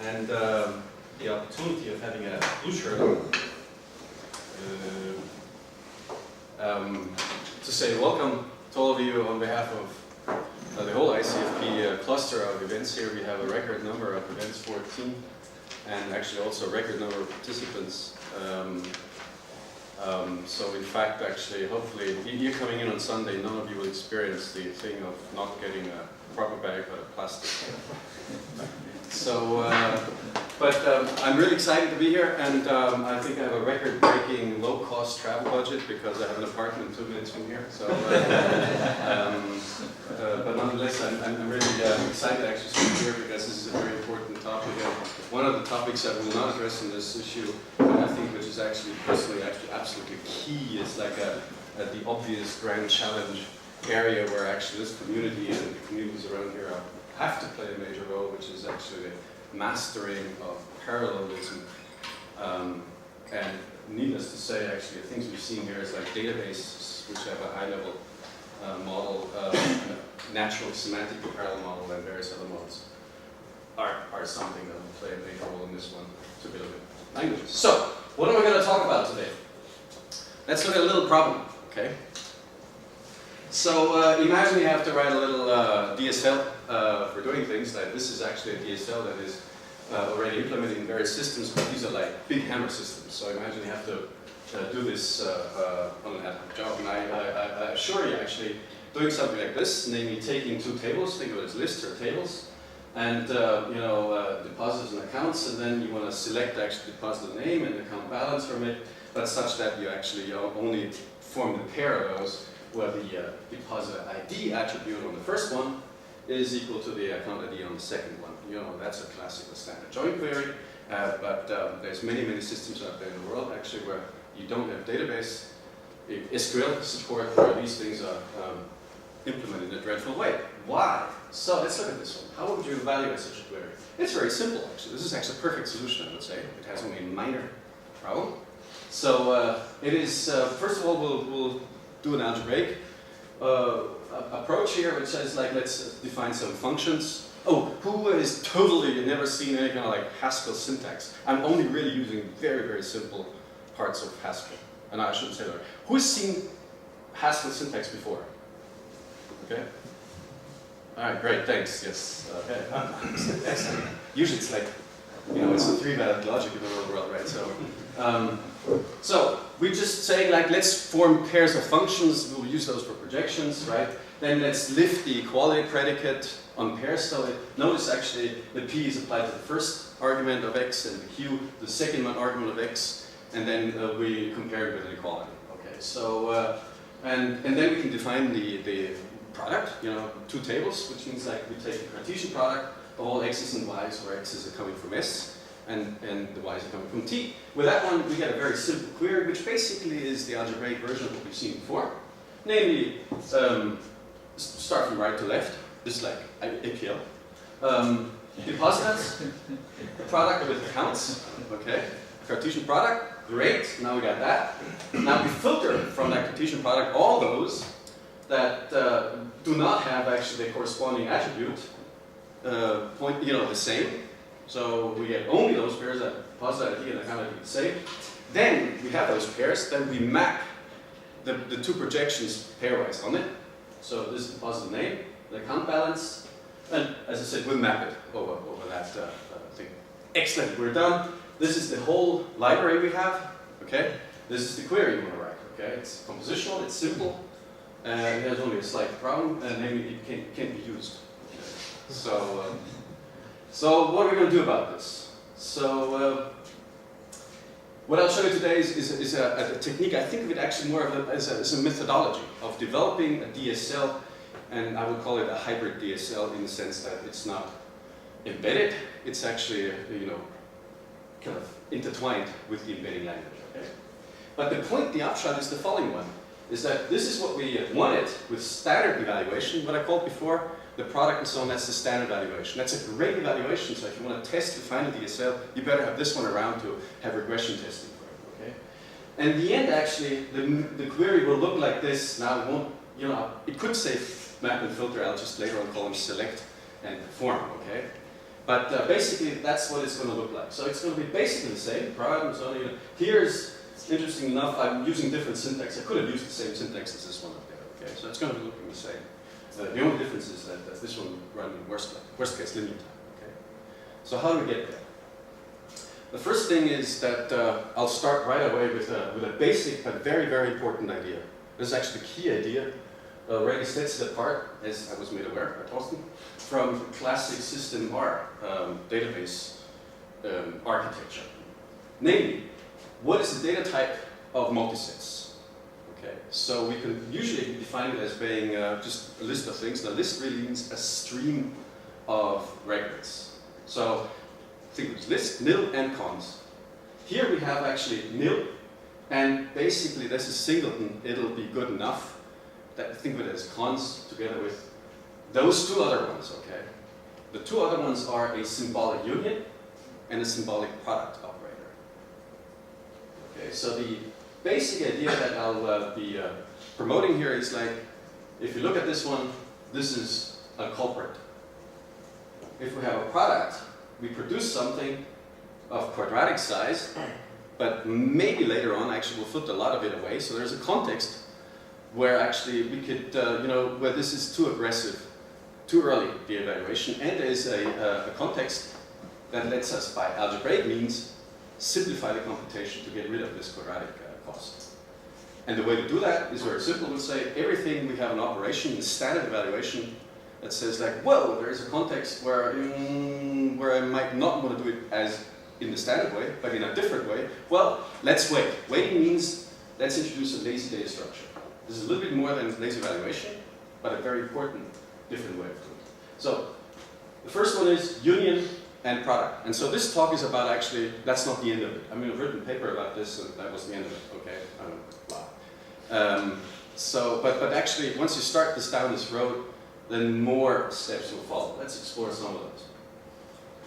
and the opportunity of having a blue shirt to say welcome to all of you on behalf of the whole ICFP cluster of events here. We have a record number of events, 14, and actually also a record number of participants. So in fact, actually, hopefully, you're coming in on Sunday, none of you will experience the thing of not getting a proper bag but a plastic. So, I'm really excited to be here, and I think I have a record-breaking low-cost travel budget because I have an apartment 2 minutes from here. So, but nonetheless, I'm really excited to actually speak here because this is a very important topic. And one of the topics I will not address in this issue, and I think which is actually personally absolutely key, is like the obvious grand challenge area where actually this community and the communities around here have to play a major role, which is actually the mastering of parallelism. And needless to say, actually, the things we've seen here is like databases, which have a high-level model, natural semantic parallel model, and various other models are something that will play a major role in this one to build languages. So, what am I going to talk about today? Let's look at a little problem, okay? So imagine you have to write a little DSL for doing things. Like this is actually a DSL that is already implemented in various systems, but these are like big hammer systems. So imagine you have to do this on an ad hoc job. And I assure you, actually, doing something like this, namely taking two tables, think of it as lists or tables, and deposits and accounts, and then you want to select actually deposit name and account balance from it, but such that you actually only form the pair of those, where the deposit ID attribute on the first one is equal to the account ID on the second one. You know, that's a classical standard join query, but there's many systems out there in the world actually where you don't have database SQL support, where these things are implemented in a dreadful way. Why? So let's look at this one. How would you evaluate such a query? It's very simple actually. This is actually a perfect solution, I would say. It has only a minor problem. So it is, first of all, we'll do an algebraic approach here, which says like, let's define some functions. Oh, who is totally never seen any kind of like Haskell syntax? I'm only really using very simple parts of Haskell. And I shouldn't say that. Who has seen Haskell syntax before? Okay. All right, great, thanks. Yes. Okay. Excellent. Usually it's like, it's a three-valid logic in the real world, right? So we just say like, let's form pairs of functions. We'll use those for projections, right? Then let's lift the equality predicate on pairs. So notice actually the P is applied to the first argument of X and the Q, the second argument of X, and then we compare it with an equality. Okay. So and then we can define the product. Two tables, which means like we take the Cartesian product of all X's and Y's, where X's are coming from S. And the Y's are coming from T. With that one, we get a very simple query, which basically is the algebraic version of what we've seen before. Namely, start from right to left. This is like APL. Depositors, product with accounts. Okay. Cartesian product, great. Now we got that. Now we filter from that Cartesian product all those that do not have actually the corresponding attribute the same. So we get only those pairs that deposit ID and account ID the same. Then we have those pairs, then we map the two projections pairwise on it. So this is deposit name, the account balance, and as I said, we'll map it over that thing. Excellent, we're done. This is the whole library we have, okay? This is the query you want to write, okay? It's compositional, it's simple, and it has only a slight problem, and maybe it can't be used. Okay. So what are we going to do about this? So what I'll show you today is a technique. I think of it actually more of as a methodology of developing a DSL, and I would call it a hybrid DSL in the sense that it's not embedded. It's actually kind of intertwined with the embedding language. Okay. But the upshot is the following one: is that this is what we wanted with standard evaluation. What I called before. The product and so on, that's the standard evaluation. That's a great evaluation, so if you want to test the final DSL, you better have this one around to have regression testing for it, okay? And in the end, actually, the query will look like this. Now, it won't, it could say map and filter. I'll just later on call them select and perform, okay? But basically, that's what it's going to look like. So it's going to be basically the same. Problems only. Here's, interesting enough, I'm using different syntax. I could have used the same syntax as this one up there. Okay, so it's going to be looking the same. The only difference is that this one running worst case linear time. Okay. So how do we get there? The first thing is that I'll start right away with a basic but very, very important idea. This is actually the key idea. Already sets it apart, as I was made aware by Thorsten, from classic system R database architecture. Namely, what is the data type of multisets? Okay, so we can usually define it as being just a list of things. The list really means a stream of records. So think of list, nil, and cons. Here we have actually nil, and basically this is singleton. It'll be good enough. Think of it as cons together with those two other ones, okay? The two other ones are a symbolic union and a symbolic product operator. Okay, so the basic idea that I'll be promoting here is like, if you look at this one, this is a culprit. If we have a product, we produce something of quadratic size, but maybe later on, actually we'll flip a lot of it away, so there's a context where actually we could, where this is too aggressive, too early, the evaluation, and there is a context that lets us, by algebraic means, simplify the computation to get rid of this quadratic cost. And the way to do that is very simple. We'll say everything we have an operation in standard evaluation that says like, whoa, there is a context where I might not want to do it as in the standard way, but in a different way. Well, let's wait. Waiting means let's introduce a lazy data structure. This is a little bit more than lazy evaluation, but a very important, different way of doing it. So, the first one is union and product. And so this talk is about actually, that's not the end of it. I mean, I've written a paper about this, and that was the end of it, okay? But actually, once you start this down this road, then more steps will follow. Let's explore some of those.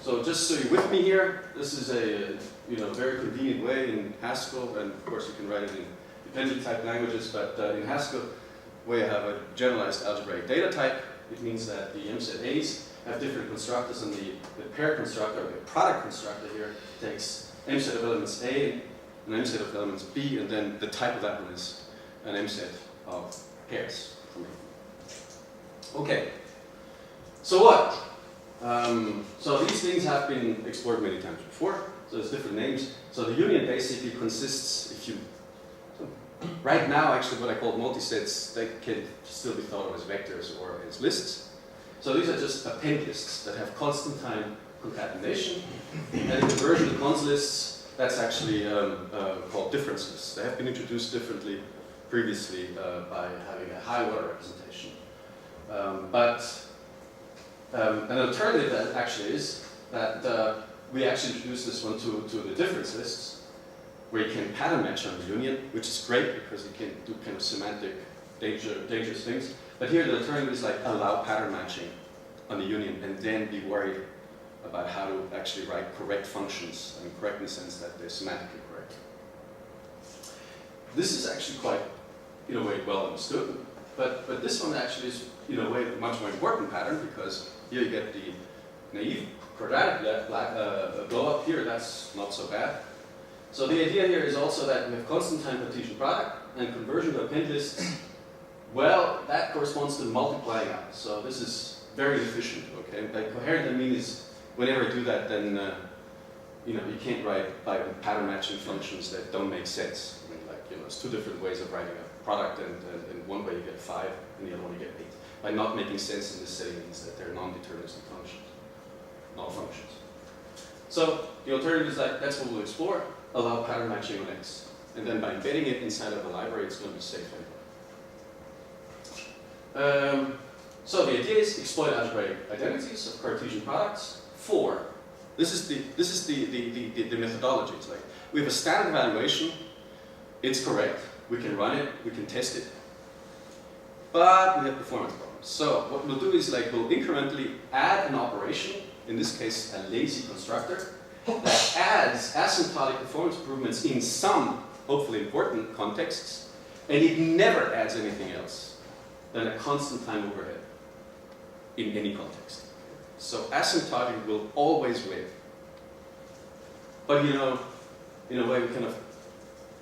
So just so you're with me here, this is a very convenient way in Haskell, and of course you can write it in dependent type languages, but in Haskell, where you have a generalized algebraic data type, it means that the MSET A's have different constructors, and the pair constructor, the product constructor here, takes MSET of elements A and an MSET of elements B, and then the type of that one is an MSET of pairs for me. Okay, so what? So these things have been explored many times before, so there's different names. So the union basically consists, right now, actually, what I call multisets, they can still be thought of as vectors or as lists. So these are just append lists that have constant time concatenation. And in the version of cons lists, that's actually called difference lists. They have been introduced differently previously by having a high order representation. An alternative that actually is that we actually introduced this one to the difference lists, where you can pattern match on the union, which is great because you can do kind of semantic dangerous things. But here the alternative is like allow pattern matching on the union and then be worried about how to actually write correct functions, I mean correct in the sense that they're semantically correct. This is actually quite, in a way, well understood, but this one actually is, in a way, a much more important pattern because here you get the naive quadratic blow up here, that's not so bad. So the idea here is also that we have constant time Cartesian product and conversion to append lists. Well, that corresponds to multiplying out. So this is very efficient, okay? By coherent, I mean is whenever I do that, then you can't write by pattern matching functions that don't make sense. I mean, it's two different ways of writing a product, and one way you get 5, and the other one you get 8. By not making sense in this setting means that they're non-deterministic functions, null functions. So the alternative is that that's what we'll explore. Allow pattern matching on X. And then by embedding it inside of a library, it's going to be safe anyway. So the idea is exploit algebraic identities of Cartesian products. 4. This is the methodology. It's like we have a standard evaluation. It's correct. We can run it. We can test it. But we have performance problems. So what we'll do is like we'll incrementally add an operation. In this case, a lazy constructor that adds asymptotic performance improvements in some, hopefully important, contexts, and it never adds anything else than a constant time overhead in any context. So asymptotic will always win. But you know, in a way, we're kind of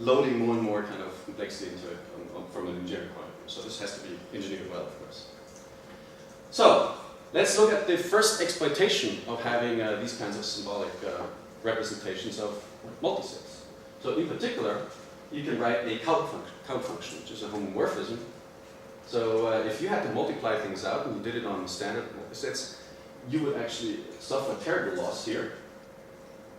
loading more and more kind of complexity into it from an engineering point of view. So this has to be engineered well, of course. So let's look at the first exploitation of having these kinds of symbolic representations of multisets. So in particular, you can write a count function, which is a homomorphism. So if you had to multiply things out and you did it on standard multisets, you would actually suffer terrible loss here.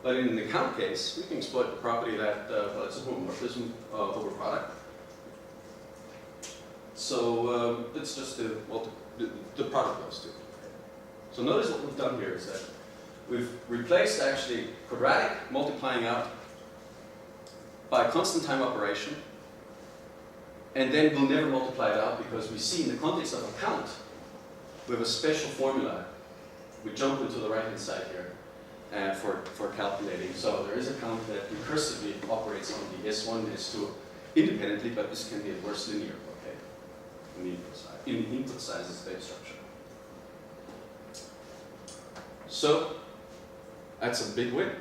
But in the count case, we can exploit the property that well, it's a homomorphism over product. So it's just the product of those two. So notice what we've done here is that we've replaced actually quadratic multiplying out by a constant time operation, and then we'll never multiply it out because we see in the context of a count, we have a special formula. We jump into the right-hand side here for calculating. So there is a count that recursively operates on the S1 and S2 independently, but this can be at worst linear, okay? In the input size is data structure. So that's a big win.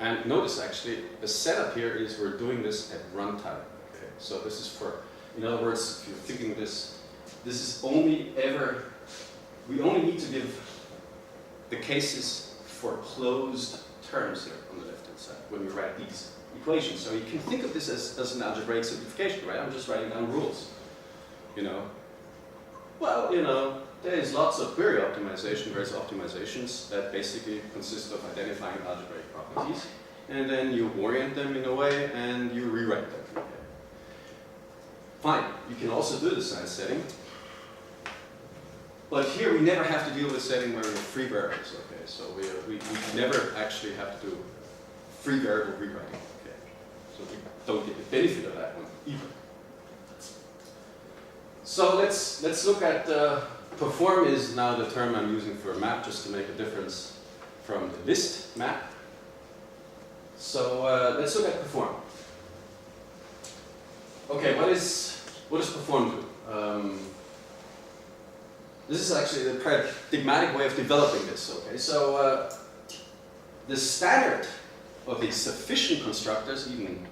And notice actually, the setup here is we're doing this at runtime. Okay? So this is for, in other words, if you're thinking this is only ever, we only need to give the cases for closed terms here on the left-hand side when we write these equations. So you can think of this as an algebraic simplification, right? I'm just writing down rules, you know. Well, you know, there's lots of query optimization, various optimizations that basically consist of identifying algebraic properties, and then you orient them in a way and you rewrite them. Okay. Fine, you can also do the size setting, but here we never have to deal with setting where we have free variables. Okay, so we never actually have to do free variable rewriting. Okay, so we don't get the benefit of that one either. So let's look at perform is now the term I'm using for a map, just to make a difference from the list map. So let's look at perform. Okay, what does perform do? This is actually the paradigmatic way of developing this. Okay, so the standard of the sufficient constructors even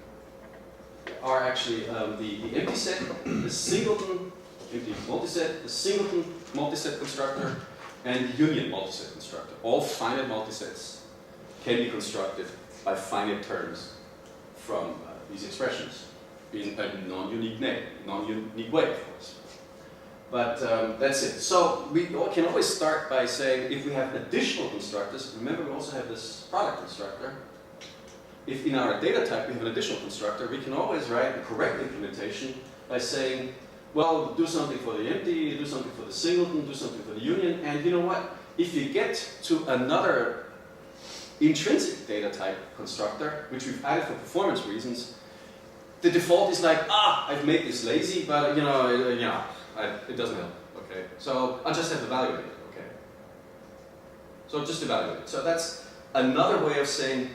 are actually the empty set, the singleton empty multiset, the singleton multiset constructor, and the union multiset constructor. All finite multisets can be constructed by finite terms from these expressions in a non-unique way, of course. But that's it. So we can always start by saying if we have additional constructors, remember we also have this product constructor. If in our data type we have an additional constructor, we can always write the correct implementation by saying, well, do something for the empty, do something for the singleton, do something for the union, and you know what? If you get to another intrinsic data type constructor, which we've added for performance reasons, the default is like, I've made this lazy, but you know, it doesn't help. Okay, so I'll just have to evaluate it. Okay, so just evaluate it. So that's another way of saying.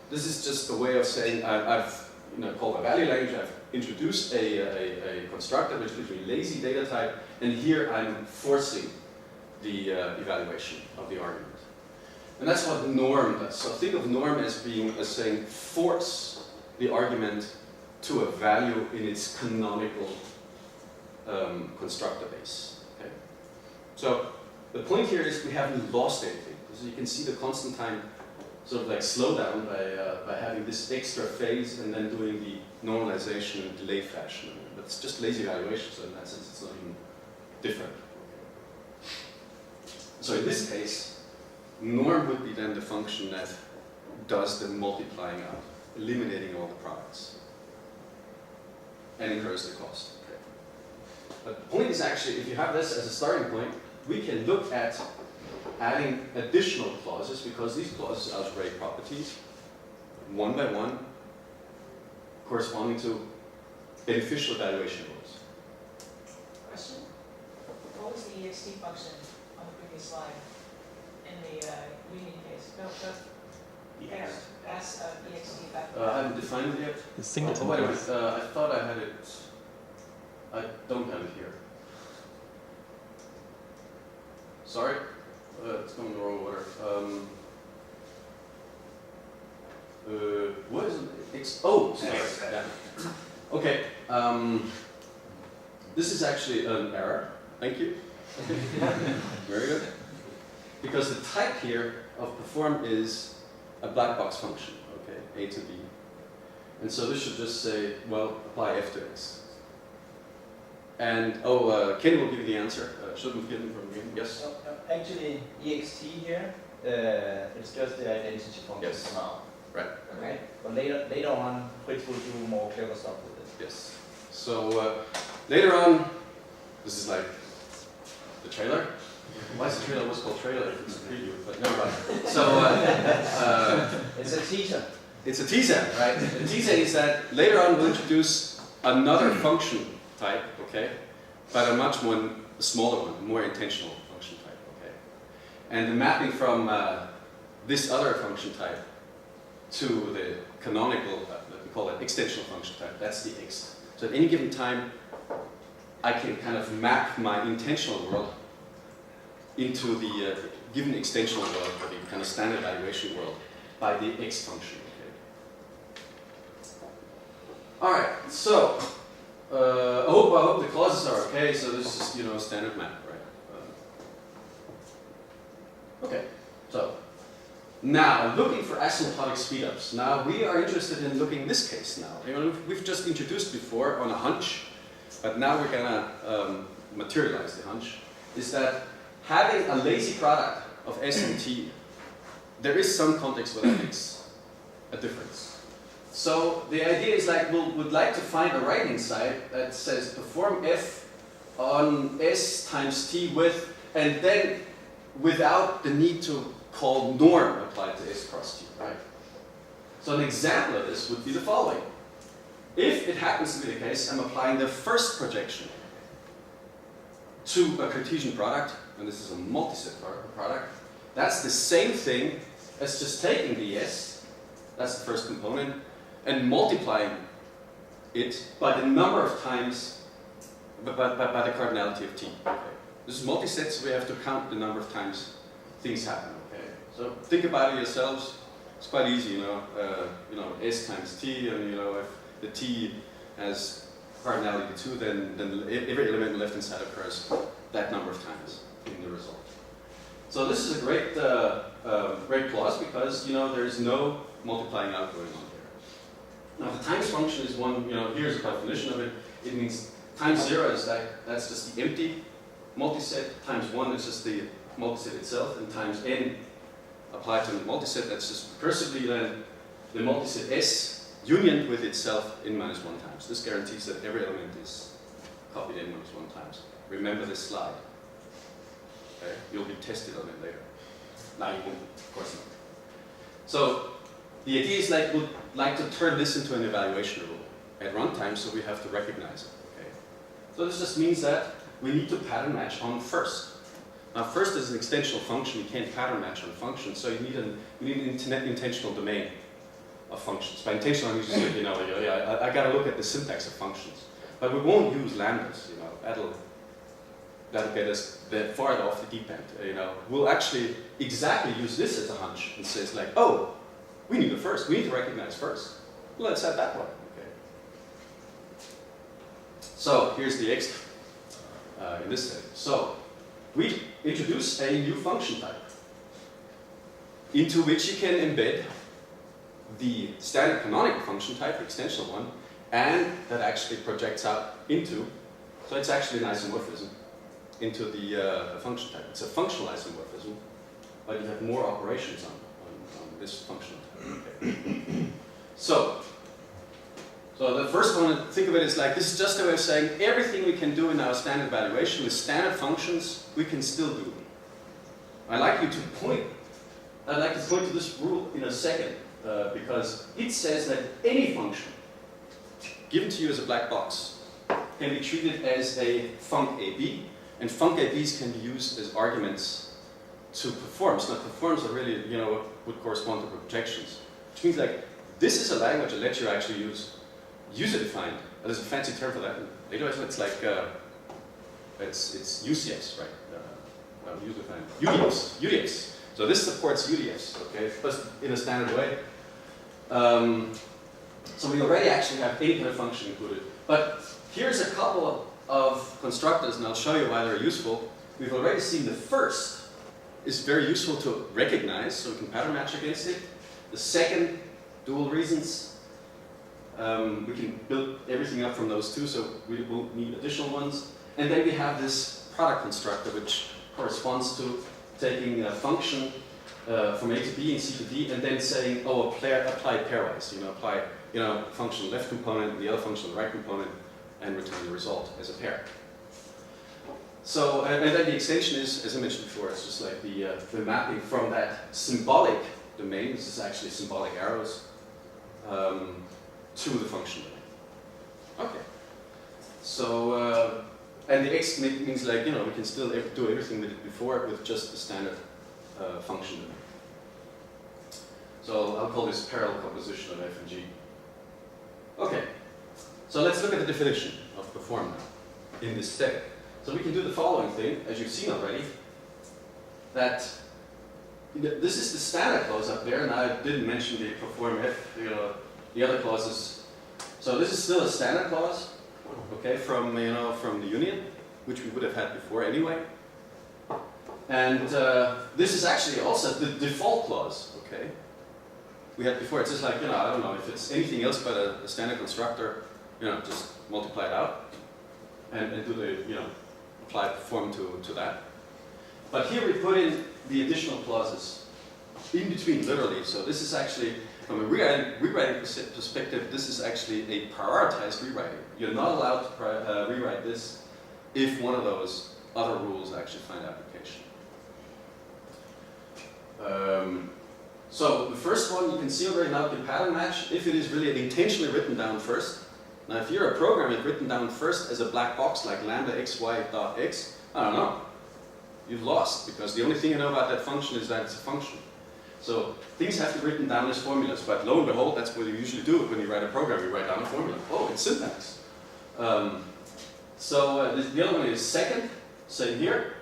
This is just a way of saying I've called a value range. I've introduced a constructor which is literally lazy data type, and here I'm forcing the evaluation of the argument. And that's what norm does. So think of norm as saying force the argument to a value in its canonical constructor base. Okay? So the point here is we haven't lost anything. So you can see the constant time sort of like slow down by having this extra phase and then doing the normalization in delay fashion. But it's just lazy evaluation, so in that sense it's not even different. So in this case, norm would be then the function that does the multiplying out, eliminating all the products, and incurs the cost. Okay. But the point is actually, if you have this as a starting point, we can look at adding additional clauses, because these clauses are algebraic properties, one by one, corresponding to beneficial evaluation rules. Question? What was the ext function on the previous slide in the union case? No, Yes. Ask ext back. I haven't defined it yet. The singleton. Wait a minute, I thought I had it. I don't have it here. What is it? Oh, sorry. Yeah. Okay. This is actually an error. Thank you. Very good. Because the type here of perform is a black box function. Okay, A to B. And so this should just say, well, apply f to x. And, Ken will give you the answer. Shouldn't have given from you. Yes? No, actually, ext here, it's just the identity function now. Right. Okay? But later on, Fritz will do more clever stuff with it. Yes. So, later on, this is like the trailer. Why is the trailer always called trailer if it's a preview? But never mind. So, it's a teaser. It's a teaser, right? The teaser is that later on we'll introduce another function type, okay? But a much more smaller one, more intentional function type, okay? And the mapping from this other function type to the canonical, we call it extensional function type, that's the X. So at any given time, I can kind of map my intentional world into the given extensional world, or the kind of standard evaluation world, by the X function. All right, so I hope the clauses are okay. So this is standard map, right? Okay, so now looking for asymptotic speedups. Now we are interested in looking in this case now. We've just introduced before on a hunch, but now we're gonna materialize the hunch. Is that having a lazy product of S and T, there is some context where that makes a difference. So the idea is like would like to find a right-hand side that says perform F on S times T with, and then without the need to call norm applied to S cross T, right? So an example of this would be the following. If it happens to be the case, I'm applying the first projection to a Cartesian product, and this is a multiset product, that's the same thing as just taking the S, that's the first component, and multiplying it by the number of times, by the cardinality of T. Okay. This is multiset, so we have to count the number of times things happen. Okay. So think about it yourselves. It's quite easy, S times T, and if the T has cardinality 2, then every element on the left-hand side occurs that number of times in the result. So this is a great clause because there is no multiplying out going on. Now the times function is one, here's a definition of it. It means times 0 is that's just the empty multiset, times 1 is just the multiset itself, and times n applied to the multiset, that's just recursively then the multiset S unioned with itself n minus 1 times. This guarantees that every element is copied n minus 1 times. Remember this slide. Okay? You'll be tested on it later. Now you won't, of course not. So the idea is would like to turn this into an evaluation rule at runtime, so we have to recognize it. Okay? So this just means that we need to pattern match on first. Now first is an extensional function, you can't pattern match on functions, so you need an intentional domain of functions. By intentional I mean just I gotta look at the syntax of functions. But we won't use lambdas, that'll get us farther off the deep end. We'll actually exactly use this as a hunch and say it's like, oh, we need it first. We need to recognize first. Let's have that one. Okay. So here's the X in this setting. So we introduce a new function type into which you can embed the standard canonical function type, the extensional one, and that actually projects out into. So it's actually an isomorphism into the function type. It's a functional isomorphism, but you have more operations on this functional type. Okay. So the first one, think of it as this is just a way of saying everything we can do in our standard evaluation with standard functions, we can still do. I'd like to point to this rule in a second, because it says that any function given to you as a black box can be treated as a func AB, and func ABs can be used as arguments to performs. Now performs are really, what would correspond to projections. Which means this is a language that lets you actually use user-defined. There's a fancy term for that. Later it's it's UCS, right? User-defined. UDX. So this supports UDFs, okay, but in a standard way. So we already actually have any kind of function included. But here's a couple of constructors, and I'll show you why they're useful. We've already seen the first is very useful to recognize, so we can pattern match against it. The second, dual reasons. We can build everything up from those two, so we won't need additional ones. And then we have this product constructor, which corresponds to taking a function from A to B and C to D, and then saying, oh, apply pairwise. Apply function left component and the other function the right component, and return the result as a pair. So, and then the extension is, as I mentioned before, it's just like the mapping from that symbolic domain. This is actually symbolic arrows to the function domain. Okay. So, and the X means like, we can still do everything we did before with just the standard function domain. So I'll call this parallel composition of F and G. Okay. So let's look at the definition of perform now in this step. So we can do the following thing, as you've seen already, that this is the standard clause up there, and I didn't mention the perform F, the other clauses. So this is still a standard clause, okay, from the union, which we would have had before anyway. And this is actually also the default clause, okay. We had before, it's just like, I don't know, if it's anything else but a standard constructor, just multiply it out and do the, apply perform to that. But here we put in the additional clauses in between, literally. So this is actually, from a rewriting perspective, this is actually a prioritized rewriting. You're not allowed to rewrite this if one of those other rules actually find application. So the first one you can see already now can pattern match if it is really intentionally written down first. Now if you're a program and written down first as a black box like lambda xy dot x, I don't know, you've lost, because the only thing you know about that function is that it's a function. So things have to be written down as formulas, but lo and behold, that's what you usually do when you write a program. You write down a formula. Oh, it's syntax. The other one is second, same here,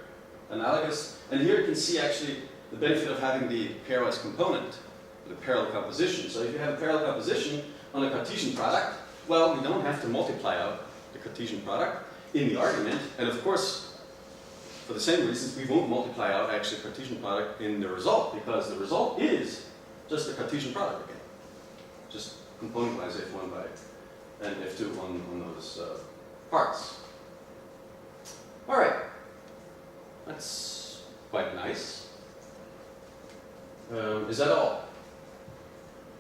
analogous. And here you can see actually the benefit of having the pairwise component, the parallel composition. So if you have a parallel composition on a Cartesian product, well, we don't have to multiply out the Cartesian product in the argument. And of course, for the same reasons, we won't multiply out actually Cartesian product in the result, because the result is just the Cartesian product again. Just component-wise F1 by and F2 on those parts. All right, that's quite nice. Is that all?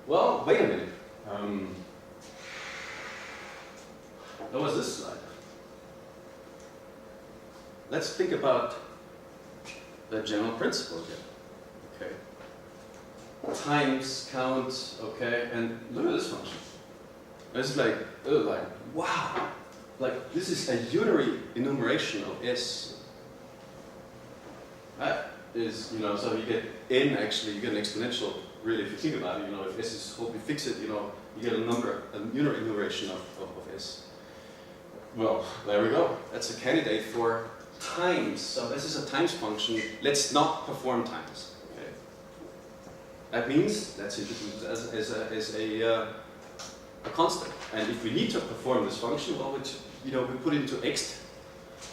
Well, wait a minute. What was this slide? Let's think about the general principle here. Okay. Times, count, okay, and look at this function. It's like, wow. Like, this is a unary enumeration of S. That is, so you get n actually, you get an exponential, really, if you think about it, if S is whole, you fix it, you get a unary enumeration of S. Well, there we go. That's a candidate for times. So this is a times function. Let's not perform times. Okay. That means that's introduced as a constant. And if we need to perform this function, well, we put it into X,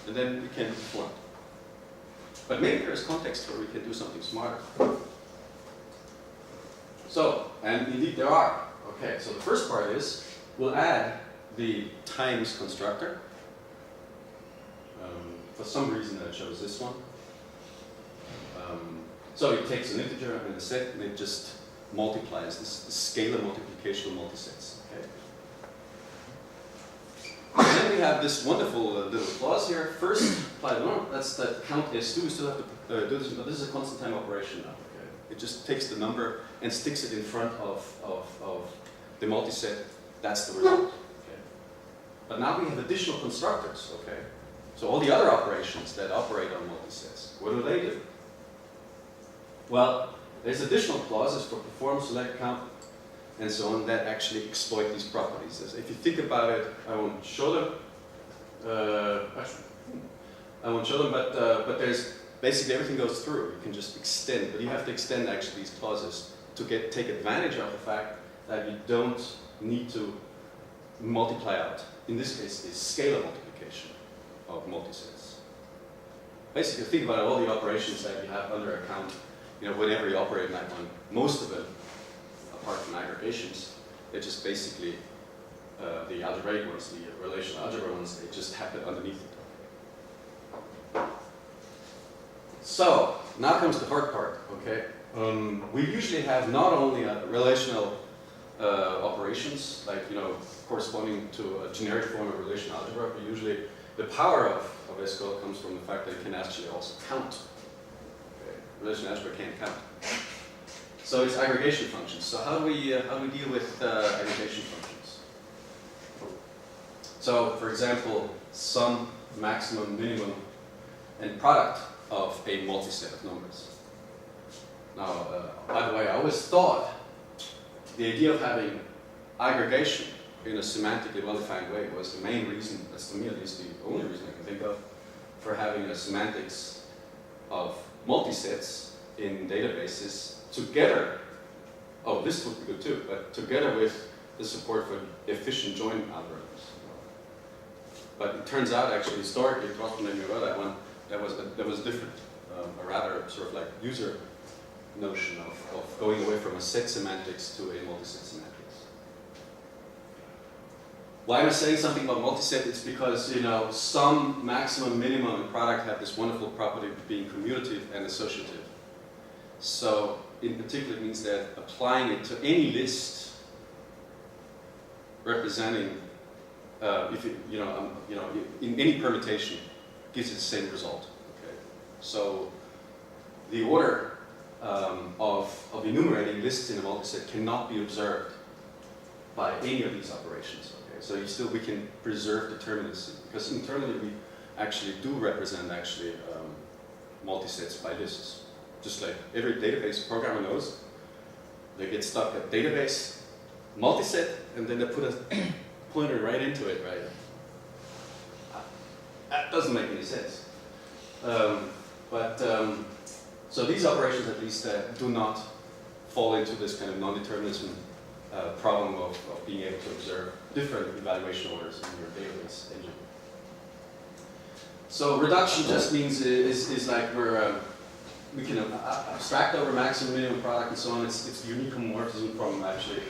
and then we can perform. But maybe there is context where we can do something smarter. So, and indeed there are. Okay, so the first part is we'll add the times constructor. For some reason I chose this one. So it takes an integer and a set, and it just multiplies this scalar multiplication of multisets. Okay. And then we have this wonderful little clause here. First, apply the norm. That's the count S2. We still have to do this, but this is a constant time operation now. Okay. It just takes the number and sticks it in front of the multiset. That's the result. Okay. But now we have additional constructors. Okay. So all the other operations that operate on multisets, what do they do? Well, there's additional clauses for perform, select, count, and so on that actually exploit these properties. If you think about it, I won't show them. I won't show them, but there's basically everything goes through. You can just extend, but you have to extend actually these clauses to take advantage of the fact that you don't need to multiply out. In this case, is scalar multiplication of multisets. Basically, think about all the operations that you have under account. Whenever you operate in that one, most of it, apart from aggregations, they're just basically the algebraic ones, the relational algebra ones, they just happen underneath it. So, now comes the hard part, okay? We usually have not only relational operations, like, corresponding to a generic form of relational algebra, but usually the power of SQL comes from the fact that it can actually also count. Okay? Relational algebra can't count. So it's aggregation functions. So how do we deal with aggregation functions? So, for example, sum, maximum, minimum, and product of a multiset of numbers. Now, by the way, I always thought the idea of having aggregation in a semantically well-defined way was the main reason, that's to me at least the only reason I can think of, for having a semantics of multisets in databases together, oh, this would be good too, but together with the support for efficient join algorithms. But it turns out actually historically, talking when you wrote that one, that was different, a rather sort of like user notion of going away from a set semantics to a multiset semantics. Why am I saying something about multiset? It's because, sum, maximum, minimum, and product have this wonderful property of being commutative and associative. So, in particular, it means that applying it to any list representing, in any permutation, gives you the same result. Okay? So, the order of enumerating lists in a multiset cannot be observed by any of these operations. Okay? So we can preserve determinacy, because internally we actually do represent multisets by lists. Just like every database programmer knows, they get stuck at database, multiset, and then they put a pointer right into it, right? That doesn't make any sense. So these operations at least do not fall into this kind of non-determinism problem of being able to observe different evaluation orders in your database engine. So reduction just means is like we can abstract over maximum, minimum, product, and so on. It's unique homomorphism from actually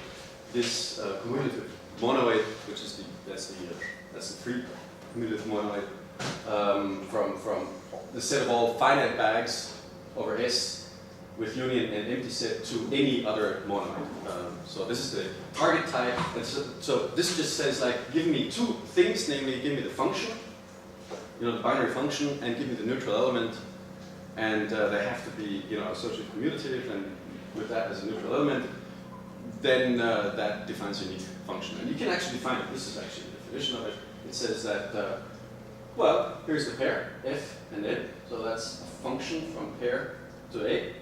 this commutative monoid, which is that's the free commutative monoid from the set of all finite bags over S with union and empty set to any other monoid. So this is the target type. And so this just says like, give me two things, namely give me the function, the binary function, and give me the neutral element. And they have to be, associative commutative, and with that as a neutral element, then that defines a unique function. And you can actually define it. This is actually the definition of it. It says that, well, here's the pair, f and n. So that's a function from pair to a,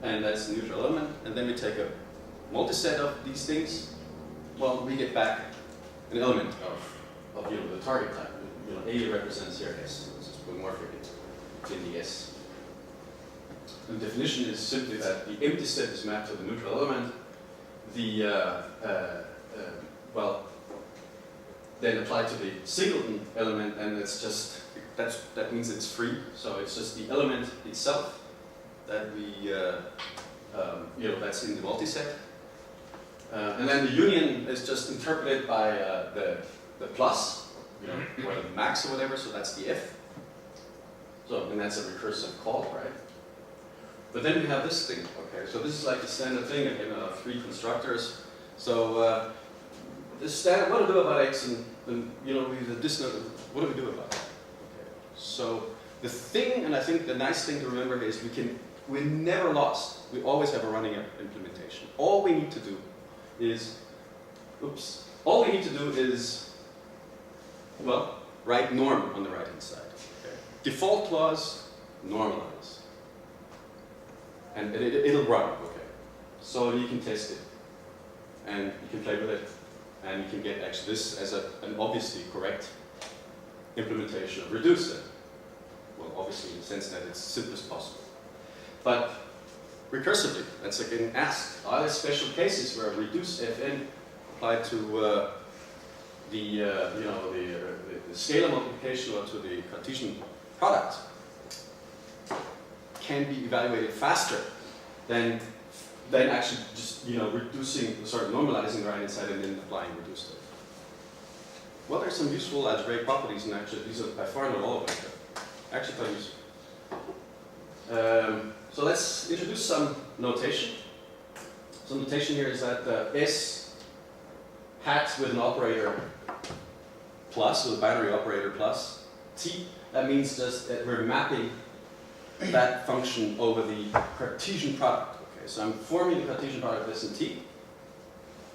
and that's the neutral element. And then we take a multiset of these things. Well, we get back an element of the target type. A represents here s, so it's polymorphic in the s. And the definition is simply that the empty set is mapped to the neutral element. Then applied to the singleton element, and it's just that means it's free. So it's just the element itself that we that's in the multiset. And then the union is just interpreted by the plus, or the max or whatever. So that's the f. So and that's a recursive call, right? But then we have this thing, okay? So this is like the standard thing, again, three constructors. So the standard, what do we do about x and what do we do about it? Okay. So the thing, and I think the nice thing to remember is we're never lost. We always have a running implementation. All we need to do is, well, write norm on the right-hand side. Okay. Default clause, normalize. And it'll run, okay? So you can test it, and you can play with it, and you can get actually this as an obviously correct implementation of reduce it. Well, obviously in the sense that it's simplest possible. But recursively, that's again asked, are there special cases where reduce Fn applied to the scalar multiplication or to the Cartesian product can be evaluated faster than actually just normalizing the right hand side and then applying reduced F? Well, there's some useful algebraic properties, and actually these are by far not all of them, but actually quite useful. So let's introduce some notation. So notation here is that S hat with an operator plus, with a binary operator plus t. That means just that we're mapping that function over the Cartesian product. Okay, so I'm forming the Cartesian product of S and t,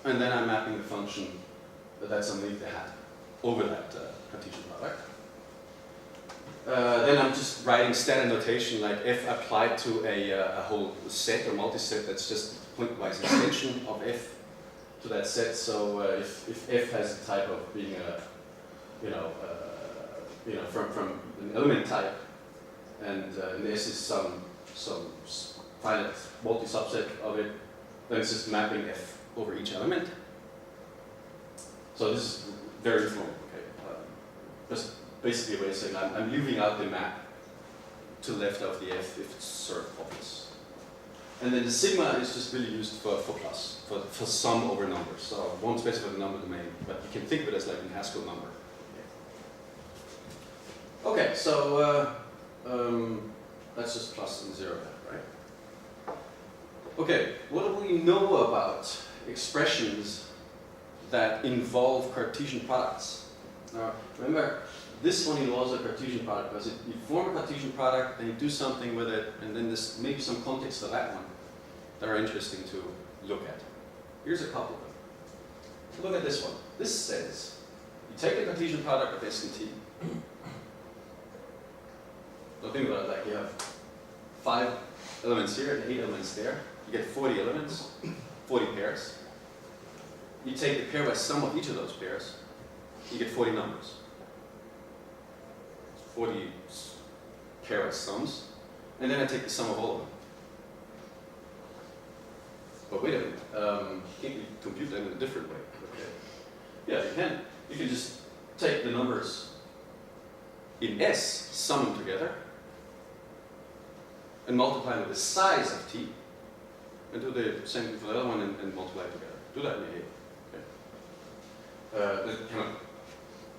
and then I'm mapping the function that's underneath the hat over that Cartesian product. Then I'm just writing standard notation like f applied to a whole set or multiset that's just pointwise extension of f to that set. So if f has the type of being from an element type, and S is some finite multi-subset of it, then it's just mapping f over each element. So this is very informal. Okay, just basically a way of saying I'm leaving out the map to the left of the f if it's sort of obvious. And then the sigma is just really used for plus, for sum over numbers. So I won't specify the number domain, but you can think of it as like an Haskell number. Okay, so that's just plus and zero, right? Okay, what do we know about expressions that involve Cartesian products? Now, remember, this one involves a Cartesian product because you form a Cartesian product, then you do something with it, and then there's maybe some context of that one that are interesting to look at. Here's a couple of them. Look at this one. This says, you take the Cartesian product of S and T. So think about it like you have 5 elements here and 8 elements there. You get 40 elements, 40 pairs. You take the pairwise sum of each of those pairs, you get 40 numbers. 40 pairwise sums, and then I take the sum of all of them. But wait a minute, can't we compute that in a different way? Okay. Yeah, you can. You can just take the numbers in S, sum them together, and multiply with the size of t, and do the same thing for the other one and multiply together. Do that in A. Okay. The kind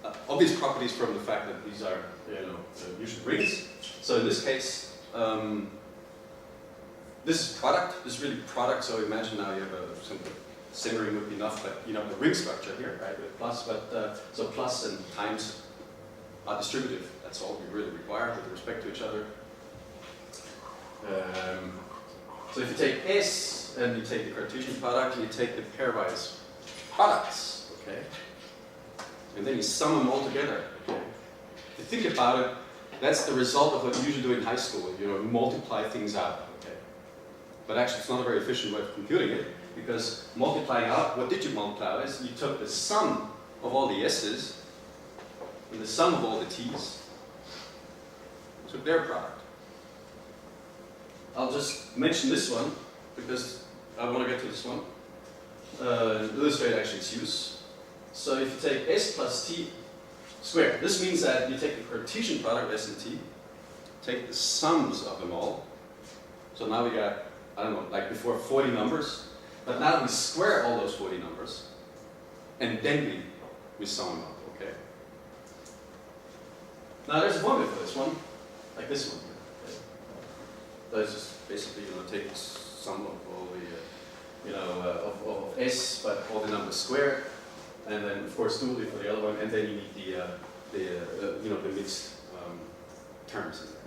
of obvious properties from the fact that these are usually rings. So in this case, this is product. This is really product. So imagine now you have some semi-ring would be enough, but you know the ring structure here, right? With plus, but so plus and times are distributive. That's all we really require with respect to each other. So if you take S and you take the Cartesian product and you take the pairwise products, okay, and then you sum them all together, okay. If you think about it, that's the result of what you usually do in high school. You know, multiply things out, okay. But actually, it's not a very efficient way of computing it because multiplying out, what did you multiply out? Is you took the sum of all the S's and the sum of all the T's, took their product. I'll just mention this one because I want to get to this one. Illustrate actually its use. So if you take S plus T squared, this means that you take the Cartesian product of S and T, take the sums of them all. So now we got, I don't know, like before 40 numbers, but now we square all those 40 numbers, and then we sum them up, okay? Now there's a formula for this one, like this one. That's just basically, take the sum of all the, of S, but all the numbers squared, and then of course dually for the other one, and then you need the mixed terms in there.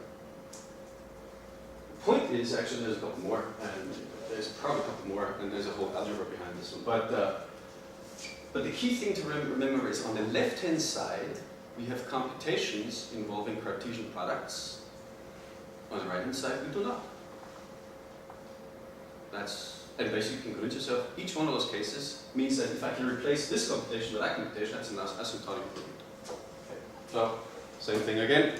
The point is, actually, there's a couple more, and there's probably a couple more, and there's a whole algebra behind this one. But the key thing to remember is on the left-hand side, we have computations involving Cartesian products. On the right-hand side, we do not. And basically you can convince yourself, each one of those cases means that if I can replace this computation with that computation, that's an asymptotic improvement. Okay. So, same thing again.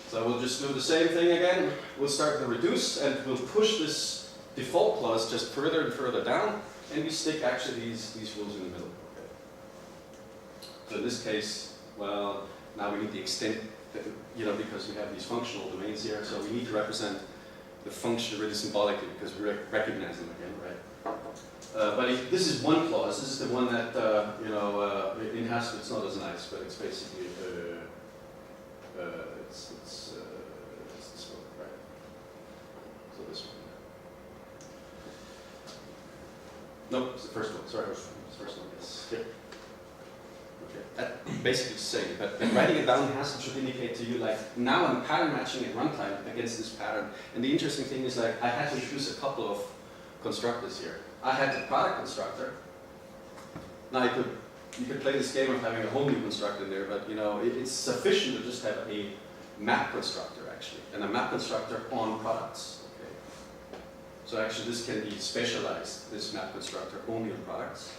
So we'll just do the same thing again. We'll start with the reduce, and we'll push this default clause just further and further down, and we stick actually these rules in the middle. Okay. So in this case, well, now we need the extent, because we have these functional domains here, so we need to represent the function really symbolically because we recognize them again, right? But this is one clause. This is the one that in Haskell it's not as nice, but it's basically it's this one, right? So this one. No, it's the first one. Sorry, it's the first one. Yes. Yep. Okay. That basically the same, but writing it down in Haskell should indicate to you like now I'm pattern matching at runtime against this pattern. And the interesting thing is like I had to introduce a couple of constructors here. I had the product constructor. Now you could play this game of having a whole new constructor in there, but it's sufficient to just have a map constructor actually, and a map constructor on products. Okay. So actually this can be specialized, this map constructor only on products.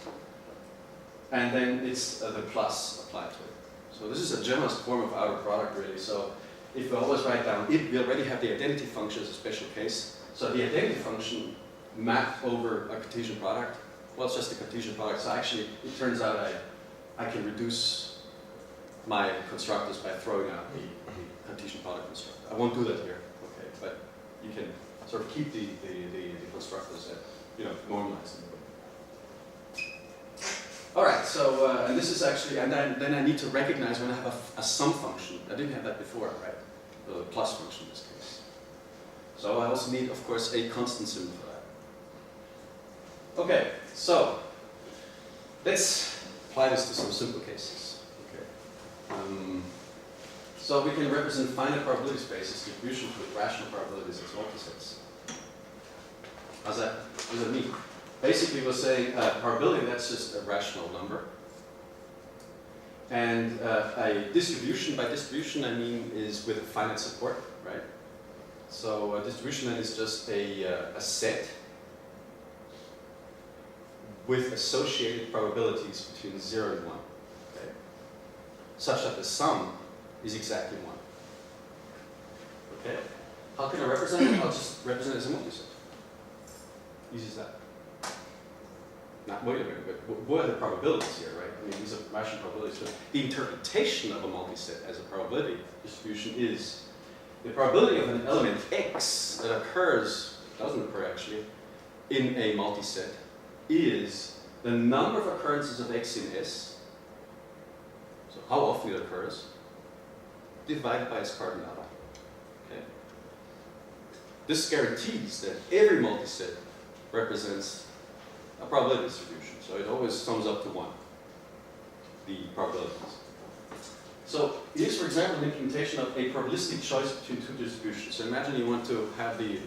And then it's the plus applied to it. So this is a generalist form of outer product really. So if we always write down it, we already have the identity function as a special case. So the identity function mapped over a Cartesian product, well, it's just a Cartesian product. So actually, it turns out I can reduce my constructors by throwing out the Cartesian product constructor. I won't do that here, okay? But you can sort of keep the constructors at, normalize them. All right, so, and this is actually, and then I need to recognize when I have a sum function. I didn't have that before, right? The plus function in this case. So I also need, of course, a constant symbol for that. Okay, so let's apply this to some simple cases. Okay. So we can represent finite probability space distributions with rational probabilities as multisets. What does that mean? Basically, we're saying probability, that's just a rational number. And a distribution, by distribution I mean is with a finite support, right? So a distribution then is just a set with associated probabilities between 0 and 1, okay? Such that the sum is exactly 1. Okay? How can I represent it? I'll just represent it as a multiset. Easy as that. Now, wait a minute, but what are the probabilities here, right? I mean, these are rational probabilities. But the interpretation of a multiset as a probability distribution is the probability of an element x that occurs, doesn't occur actually, in a multiset is the number of occurrences of x in S, so how often it occurs, divided by its cardinality. Okay? This guarantees that every multiset represents a probability distribution, so it always sums up to 1, the probabilities. So here's, for example, an implementation of a probabilistic choice between two distributions. So imagine you want to have you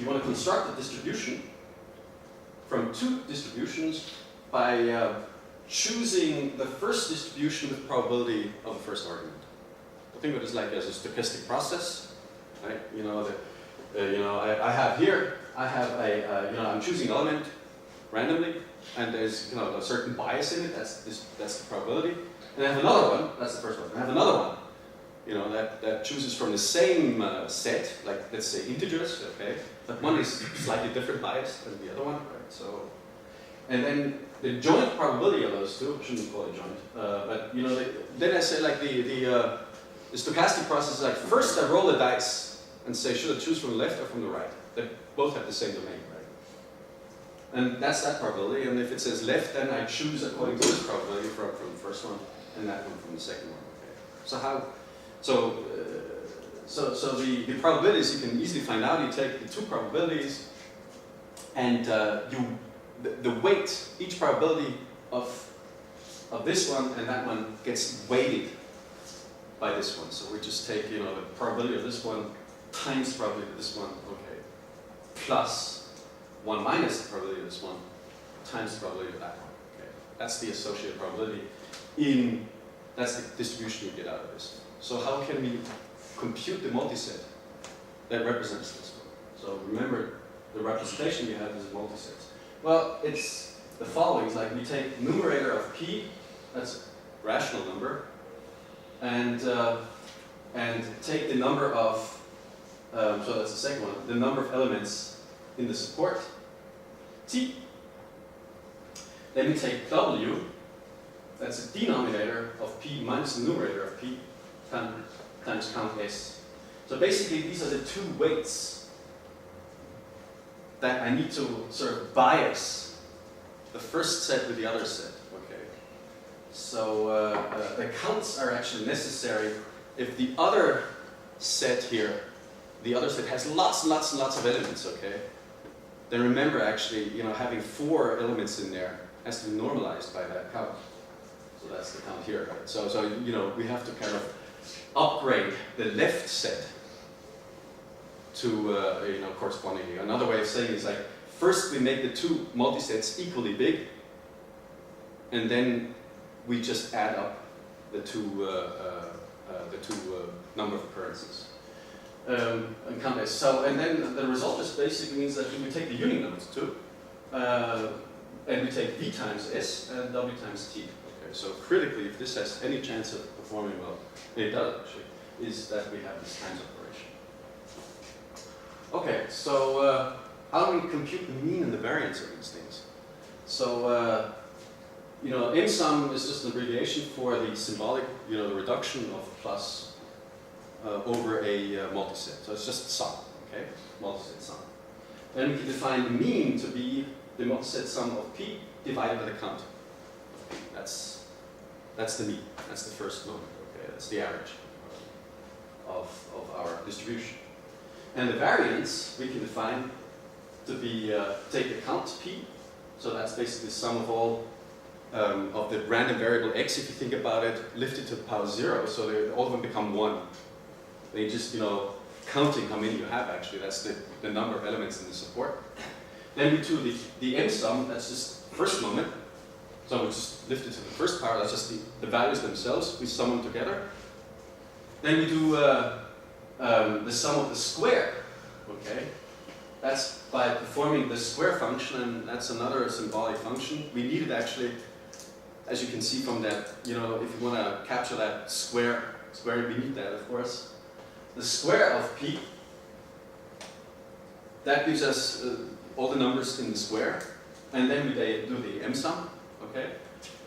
want to construct a distribution from two distributions by choosing the first distribution with probability of the first argument. Think of it as like as a stochastic process, right? I have here, I'm choosing an element randomly, and there's a certain bias in it. That's the probability. And I have another one. That's the first one. I have another one. That chooses from the same set, like let's say integers. Okay, but one is slightly different bias than the other one, right? So, and then the joint probability of those two, I shouldn't call it joint, but then I say like the stochastic process is like first I roll the dice and say should I choose from the left or from the right? They both have the same domain, right? And that's that probability. And if it says left, then I choose according to this probability from the first one, and that one from the second one. Okay. So the probabilities you can easily find out. You take the two probabilities, and the weight, each probability of this one and that one gets weighted by this one. So we just take the probability of this one times the probability of this one, okay, plus 1 minus the probability of this one times the probability of that one. Okay, that's the associated probability. That's the distribution you get out of this. So how can we compute the multiset that represents this one? So remember, the representation you have is multisets. Well, it's the following. It's like we take numerator of p, that's a rational number, and take the number of, so that's the second one, the number of elements in the support, T. Then we take W, that's the denominator of P minus the numerator of P times count S. So basically these are the two weights that I need to sort of bias the first set with the other set. Okay. So the counts are actually necessary if the other set here, the other set has lots and lots and lots of elements, okay? Then remember actually, you know, having 4 elements in there has to be normalized by that count. So that's the count here. Right? So you know, we have to kind of upgrade the left set to you know, correspondingly. Another way of saying is like, first we make the two multisets equally big, and then we just add up the two number of occurrences. And count S. So, and then the result just basically means that we take the union numbers too, and we take V times S and W times T. Okay, so critically, if this has any chance of performing well, and it does actually, is that we have this times operation. Okay, so how do we compute the mean and the variance of these things? So, you know, M-sum is just an abbreviation for the symbolic, you know, the reduction of plus over a multiset. So it's just sum, okay? Multiset sum. Then we can define the mean to be the multiset sum of P divided by the count. That's the mean. That's the first moment, okay? That's the average of our distribution. And the variance we can define to be, take the count P. So that's basically the sum of all of the random variable x, if you think about it, lifted to the power 0, so all of them become 1. They just, you know, counting how many you have actually, that's the number of elements in the support. Then we do the M sum, that's just first moment. So we just lift it to the first power, that's just the values themselves, we sum them together. Then we do the sum of the square, okay? That's by performing the square function, and that's another symbolic function. We need it actually, as you can see from that, you know, if you want to capture that square, we need that, of course. The square of P, that gives us all the numbers in the square, and then we do the M sum, okay?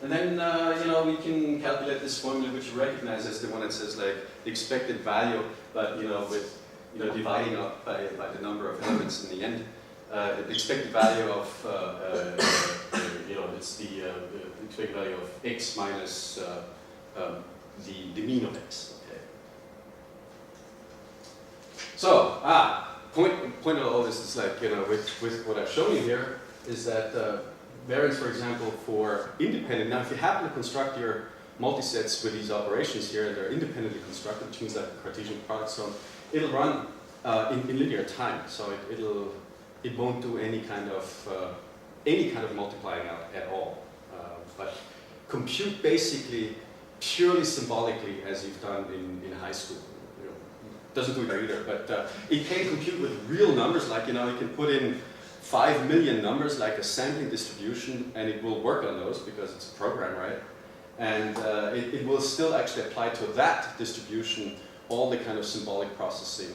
And then, you know, we can calculate this formula, which you recognize as the one that says like the expected value, but you know, with dividing up by the number of elements in the end. The expected value of, you know, it's the expected value of x minus the mean of x. Okay. So, point of all this is like, you know, with what I've shown you here is that variance, for example, for independent. Now, if you happen to construct your multisets with these operations here, and they're independently constructed, which means like the Cartesian product, so it'll run in linear time, so it won't do any kind of multiplying out at all. But compute basically purely symbolically as you've done in high school. You know, doesn't do that either, but it can compute with real numbers, like, you know, you can put in 5 million numbers like a sampling distribution, and it will work on those because it's a program, right? And it will still actually apply to that distribution all the kind of symbolic processing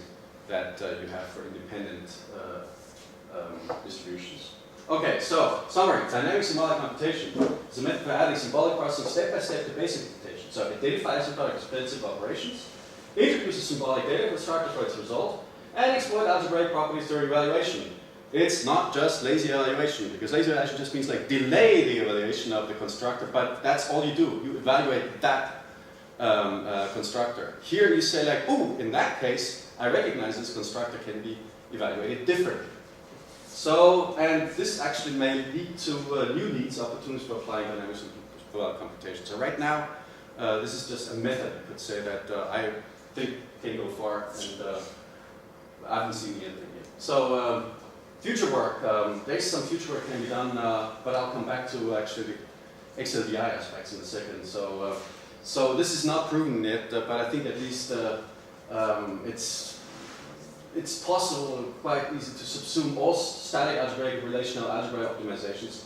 that you have for independent distributions. Okay, so summary. Dynamic symbolic computation is a method for adding symbolic processing step by step to basic computation. So it identifies symbolic expensive operations, introduces symbolic data constructor for its result, and exploit algebraic properties during evaluation. It's not just lazy evaluation, because lazy evaluation just means like delay the evaluation of the constructor, but that's all you do. You evaluate that constructor. Here you say like, oh, in that case, I recognize this constructor can be evaluated differently. So, and this actually may lead to new needs, opportunities for applying dynamic symbolic computation. So right now, this is just a method, you could say, that I think can go far, and I haven't seen the end thing yet. So, future work, there's some future work can be done, but I'll come back to actually the XLDI aspects in a second. So, so this is not proven yet, but I think at least it's possible, quite easy to subsume all static algebraic relational algebraic optimizations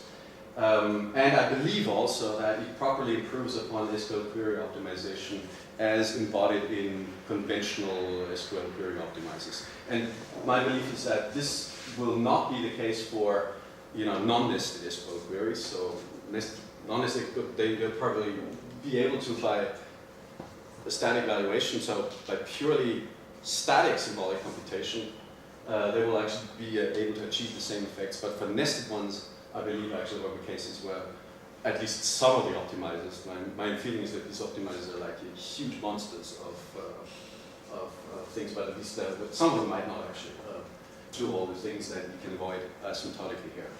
And I believe also that it properly improves upon SQL query optimization as embodied in conventional SQL query optimizers. And my belief is that this will not be the case for non-nested SQL queries. So non-nested, they'll probably be able to, by a static valuation, so by purely static symbolic computation, they will actually be able to achieve the same effects. But for nested ones, I believe actually there will be cases where at least some of the optimizers, my feeling is that these optimizers are like huge monsters of things, but at least some of them might not actually do all the things that you can avoid asymptotically here.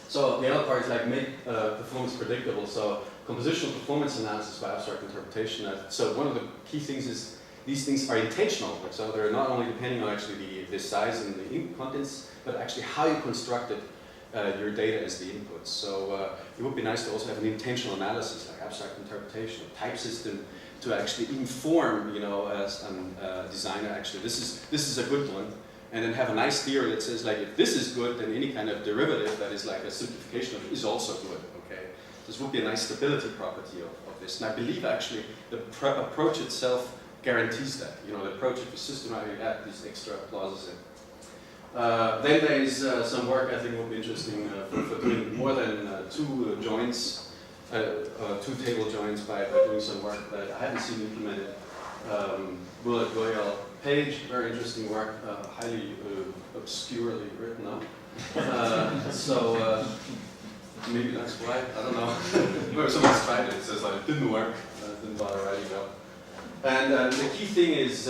So the other part is like make performance predictable. So compositional performance analysis by abstract interpretation. So one of the key things is these things are intentional. So they're not only depending on actually the size and the contents, but actually how you constructed your data as the inputs. So it would be nice to also have an intentional analysis, like abstract interpretation, type system, to actually inform, as a designer, actually this is a good one, and then have a nice theory that says like if this is good, then any kind of derivative that is like a simplification of it is also good. Okay, this would be a nice stability property of this, and I believe actually the approach itself guarantees that. The approach of the system actually add these extra clauses in. Then there is some work I think would be interesting for doing more than two joins, two table joins by doing some work that I haven't seen implemented. Bullet Goyal page, very interesting work, highly obscurely written up. So maybe that's why, I don't know. Maybe someone's tried it, it says like it didn't work, didn't bother writing it up. And the key thing is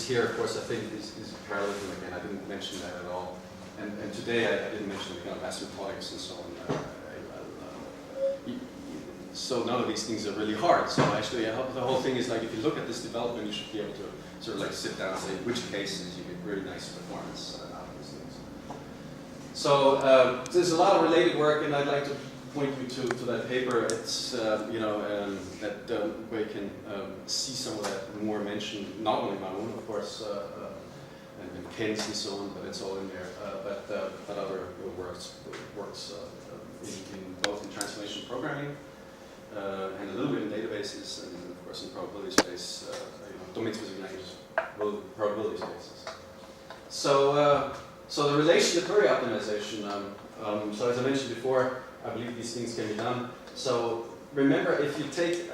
here, of course, I think is parallelism again. I didn't mention that at all. And today I didn't mention the kind of asymptotics and so on. So none of these things are really hard. So actually, the whole thing is like if you look at this development, you should be able to sort of like sit down and say which cases you get really nice performance out of these things. So there's a lot of related work, and I'd like to point you to that paper. It's that where you can see some of that more mentioned, not only my own, of course, and Ken's and so on, but it's all in there. But other works in both in transformation programming and a little bit in databases, and of course in probability space, domain-specific languages, probability spaces. So the relation to query optimization. So as I mentioned before, I believe these things can be done. So remember, if you take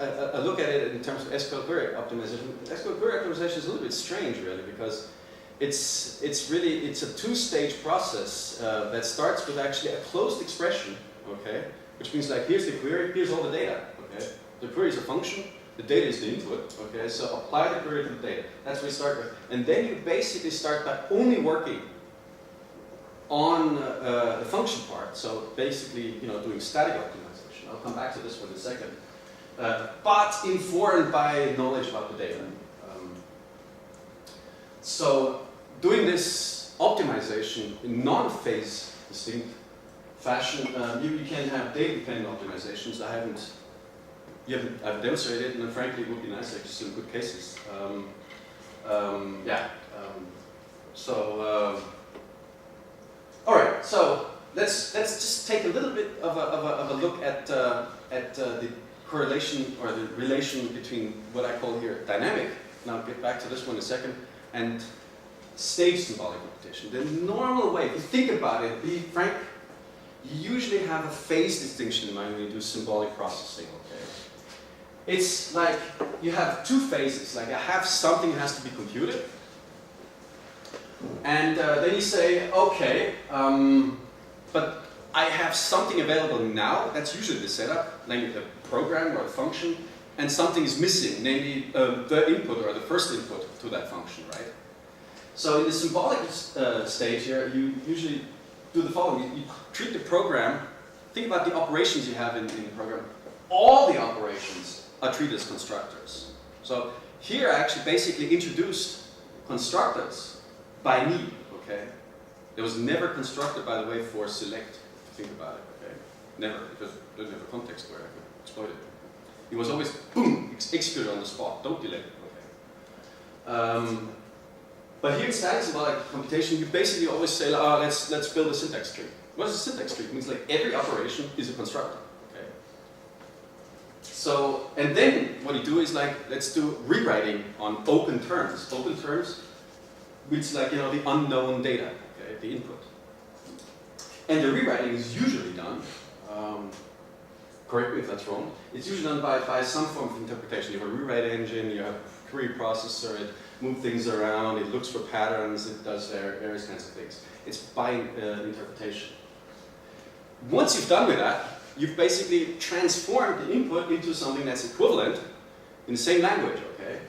a look at it in terms of SQL query optimization, SQL query optimization is a little bit strange, really, because it's a two-stage process that starts with actually a closed expression, okay, which means like here's the query, here's all the data, okay. The query is a function, the data is the input, okay. So apply the query to the data. That's what we start with, and then you basically start by only working on the function part, so basically, doing static optimization. I'll come back to this one in a second. But informed by knowledge about the data. So doing this optimization in non-phase distinct fashion, you can have data-dependent optimizations. I've demonstrated, and frankly, it would be nice actually some good cases. All right, so let's just take a little bit of a look at the correlation or the relation between what I call here dynamic. And I'll get back to this one in a second. And stage symbolic computation. The normal way, if you think about it, be frank, you usually have a phase distinction in mind when you do symbolic processing. Okay, it's like you have two phases. Like I have something that has to be computed. And then you say, okay, but I have something available now, that's usually the setup, namely the program or the function, and something is missing, namely the input or the first input to that function, right? So in the symbolic stage here, you usually do the following. You treat the program, think about the operations you have in the program. All the operations are treated as constructors. So here I actually basically introduced constructors by need, okay? It was never constructed, by the way, for select, think about it, okay? Never, because it doesn't have a context where I could exploit it. It was always, boom, executed on the spot, don't delay it, okay? But here in static symbolic computation, you basically always say, oh, let's build a syntax tree. What is a syntax tree? It means like every operation is a constructor. Okay. So, and then what you do is like, let's do rewriting on open terms. Open terms, which like, you know, the unknown data, okay, the input. And the rewriting is usually done, correct me if that's wrong, it's usually done by some form of interpretation. You have a rewrite engine, you have a query processor, it moves things around, it looks for patterns, it does various kinds of things. It's by interpretation. Once you've done with that, you've basically transformed the input into something that's equivalent in the same language, okay?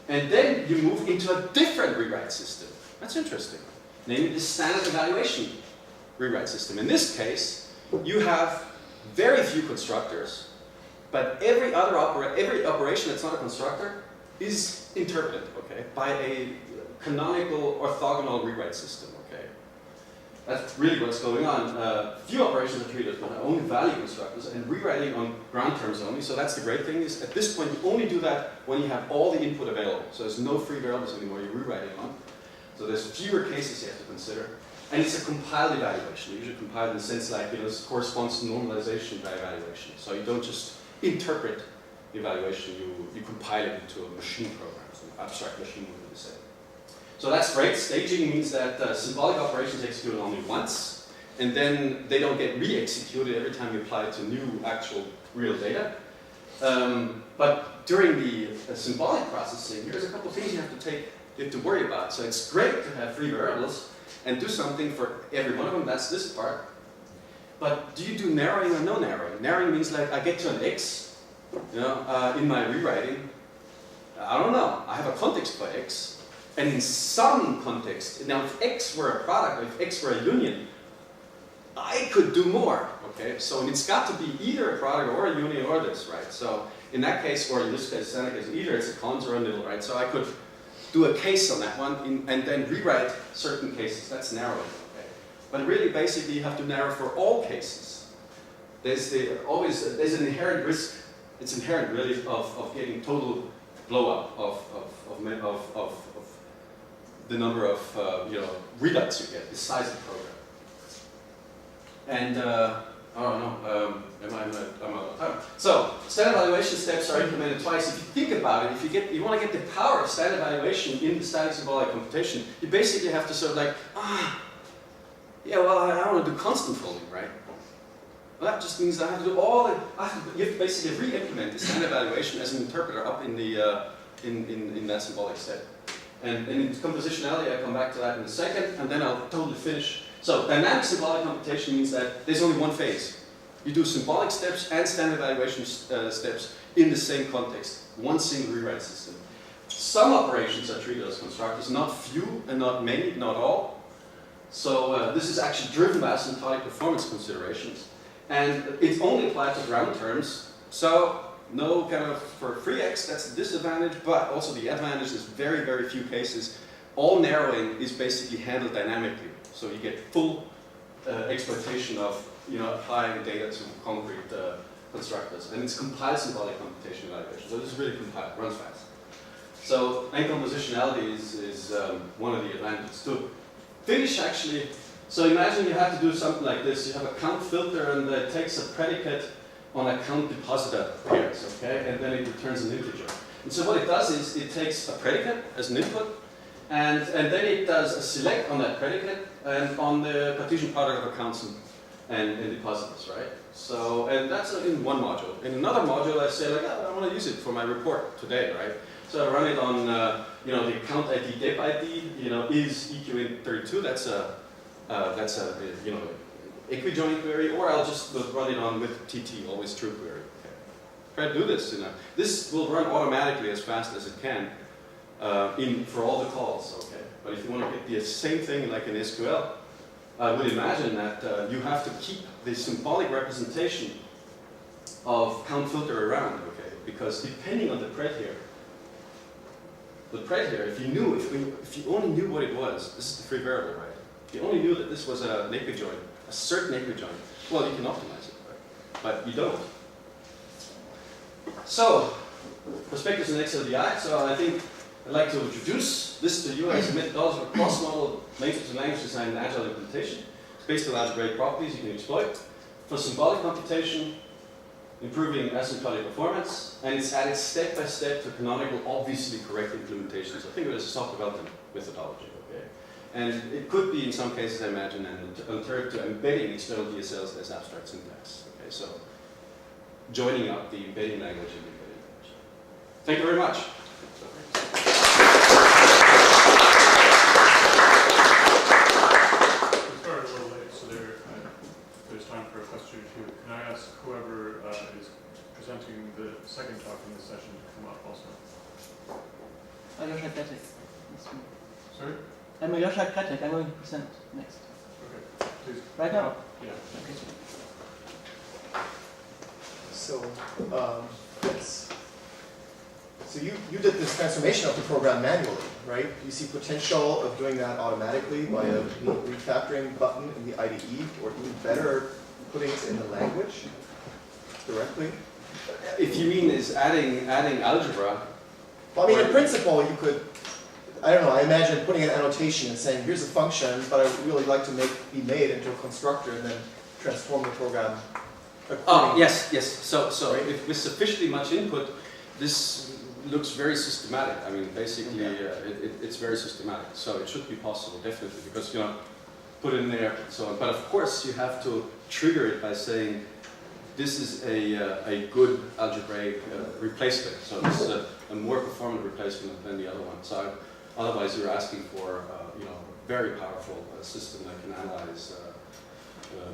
And then you move into a different rewrite system. That's interesting. Namely the standard evaluation rewrite system. In this case, you have very few constructors, but every operation that's not a constructor is interpreted, okay, by a canonical orthogonal rewrite system, okay. That's really what's going on. Few operations are treated as only value constructors and rewriting on ground terms only. So that's the great thing is at this point you only do that when you have all the input available. So there's no free variables anymore you're rewriting on. So there's fewer cases you have to consider. And it's a compiled evaluation. You usually compile in the sense like, you know, this corresponds to normalization by evaluation. So you don't just interpret the evaluation, you compile it into a machine program, so an abstract machine would be the same. So that's great. Staging means that symbolic operations execute only once, and then they don't get re-executed every time you apply it to new actual real data. But during the symbolic processing, here's a couple of things you have to worry about. So it's great to have free variables and do something for every one of them. That's this part. But do you do narrowing or no narrowing? Narrowing means like I get to an X, you know, in my rewriting. I don't know. I have a context for X, and in some context, now if X were a product, or if X were a union, I could do more. Okay, so it's got to be either a product or a union or this, right? So in that case, or in this case, standard case, either it's a cons or a nil, right? So I could do a case on that one and then rewrite certain cases. That's narrowing, okay? But really, basically, you have to narrow for all cases. There's an inherent risk. It's inherent, really, of getting total blow up of the number of you know, readouts you get, the size of the program. And I don't know, I'm out of time. So, standard evaluation steps are implemented twice. If you think about it, if you want to get the power of standard evaluation in the static symbolic computation, you basically have to sort of like, yeah, well, I want to do constant folding, right? Well, that just means I have to do you have to basically re-implement the standard evaluation as an interpreter up in the in that symbolic step. And in compositionality, I'll come back to that in a second, and then I'll totally finish. So dynamic symbolic computation means that there's only one phase. You do symbolic steps and standard evaluation steps in the same context, one single rewrite system. Some operations are treated as constructors, not few and not many, not all. So this is actually driven by asymptotic performance considerations. And it's only applied to ground terms. So no kind of, for free X, that's a disadvantage, but also the advantage is very, very few cases. All narrowing is basically handled dynamically. So you get full exploitation of, you know, applying data to concrete constructors. And it's compiled symbolic computation evaluation. So this is really compiled, runs fast. So, and compositionality is one of the advantages too. Finish actually, so imagine you have to do something like this. You have a count filter and it takes a predicate on a count depositor pairs, okay? And then it returns an integer. And so what it does is it takes a predicate as an input, and then it does a select on that predicate and on the Cartesian product of accounts and depositors, right? So, and that's in one module. In another module, I say like, oh, I want to use it for my report today, right? So I run it on, you know, the account ID, dep ID, you know, is EQ32. That's a you know, equijoin query, or I'll just run it on with TT, always true query. Okay. Try to do this. You know, this will run automatically as fast as it can for all the calls. Okay. But if you want to get the same thing like in SQL, I would imagine that you have to keep the symbolic representation of count filter around. Okay, because depending on the pred here. The pred here, if you only knew what it was, this is the free variable, right? If you only knew that this was an equijoin, a certain equijoin, well, you can optimize it, right? But you don't. So, perspectives in XLDI. So I think I'd like to introduce this to you as a methodology for cross-model language design and agile implementation. It's based on algebraic properties you can exploit for symbolic computation, improving asymptotic performance, and it's added step by step to canonical, obviously correct implementations. I think it is a soft development methodology, okay? And it could be, in some cases, I imagine, an alternative to embedding external DSLs as abstract syntax. Okay, so joining up the embedding language and the embedding language. Thank you very much. We started a little late, so there's time for a question or two. Can I ask whoever is presenting the second talk in this session to come up also? Alyosha Kretek. Sorry? I'm Alyosha Kretek. I'm going to present next. Okay, please. Right now? Yeah. Okay. So, yes. So you did this transformation of the program manually, right? Do you see potential of doing that automatically by a refactoring button in the IDE, or even better, putting it in the language directly? If you mean is adding algebra. Well, I mean, in principle, you could, I don't know, I imagine putting an annotation and saying, here's a function, but I would really like to be made into a constructor and then transform the program. Oh, yes. So Right. if with sufficiently much input, this looks very systematic. I mean, basically, it's very systematic. So it should be possible, definitely, because, put in there and so on. But of course, you have to trigger it by saying, this is a good algebraic replacement. So this is a more performant replacement than the other one. So otherwise, you're asking for a very powerful system that can analyze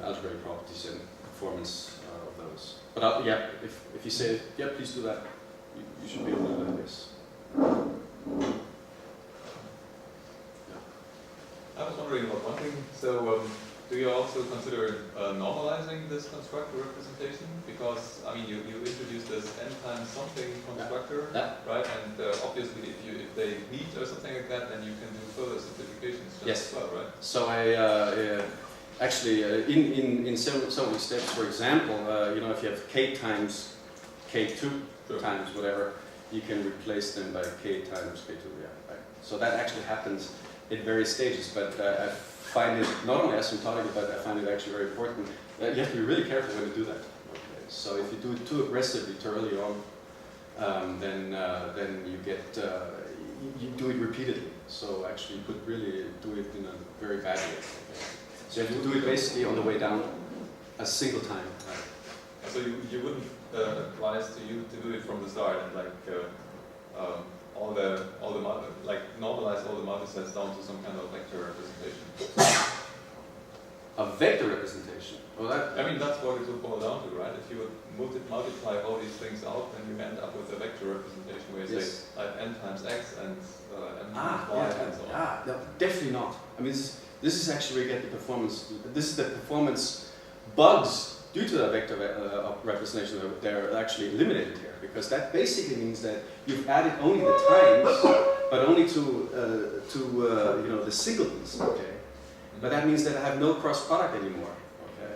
algebraic properties and performance of those. But yeah, if you say, yeah, please do that, you should be able to do that, yes. I was wondering about one thing. So, do you also consider normalizing this constructor representation? Because I mean, you introduced this n times something constructor, right? And obviously, if they meet or something like that, then you can do further simplifications just as well, right? So I actually in several steps, for example, if you have k times k2 times whatever, you can replace them by k times k2. Yeah, right. So that actually happens in various stages, but I find it not only asymptotic, but I find it actually very important. You have to be really careful when you do that. Okay. So if you do it too aggressively too early on, then you get you do it repeatedly. So actually, you could really do it in a very bad way. Okay. So you have to do it basically on the way down a single time. Right? So you wouldn't advise to you to do it from the start and normalize all the multisets down to some kind of vector representation. A vector representation. Well, I mean, that's what it would boil down to, right? If you would multiply all these things out, then you end up with a vector representation where you say I have n times x and n times y and so on. No, definitely not. I mean, this is actually where you get the performance. This is the performance bugs due to that vector representation that they're actually eliminated here, because that basically means that you've added only the times, but only to the singletons. Okay, but that means that I have no cross product anymore. Okay,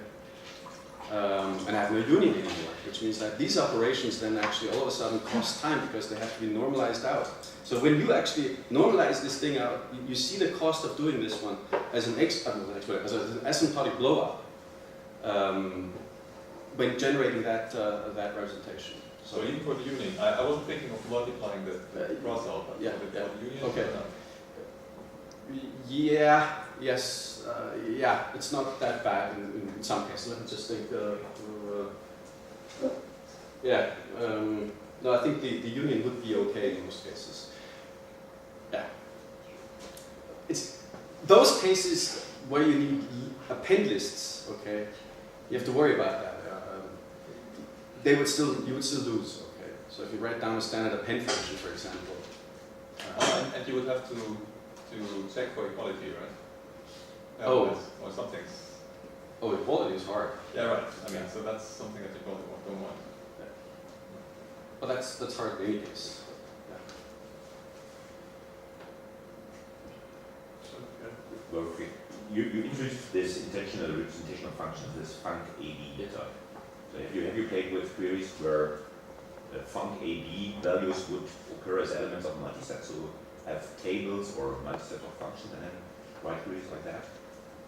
and I have no union anymore, which means that these operations then actually all of a sudden cost time because they have to be normalized out. So when you actually normalize this thing out, you see the cost of doing this one as an asymptotic blow-up. When generating that representation. So even for the union, I wasn't thinking of multiplying the cross out, but for the union. Okay. It's not that bad in some cases. Let me just think. No, I think the union would be okay in most cases. Yeah. It's those cases where you need append lists. Okay, you have to worry about that. You would still lose. Okay, so if you write down a standard append function, for example, and you would have to check for equality, right? Or something. Oh, equality is hard. Yeah, right. I mean, so that's something that you probably don't want. Yeah. But that's hard in any case. Yeah. Well, you introduced this intentional representation of functions, this func AD method. So have you played with queries where func AB values would occur as elements of multiset. So have tables or multiset of function and then write queries like that.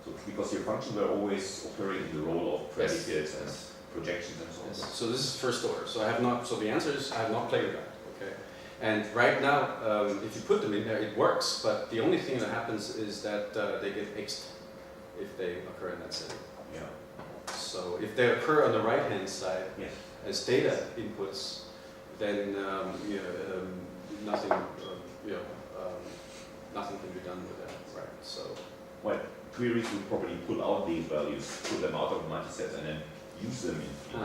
So because your functions were always occurring in the role of predicates and projections and so on. Yes. So this is first order. So I have not. So the answer is I have not played with that. Okay. And right now, if you put them in there, it works. But the only thing that happens is that they get xed if they occur in that setting. Yeah. So if they occur on the right-hand side Yes. as data inputs, then nothing. Nothing can be done with that. Right. So. Well, queries would probably pull out these values, pull them out of multisets, and then use them in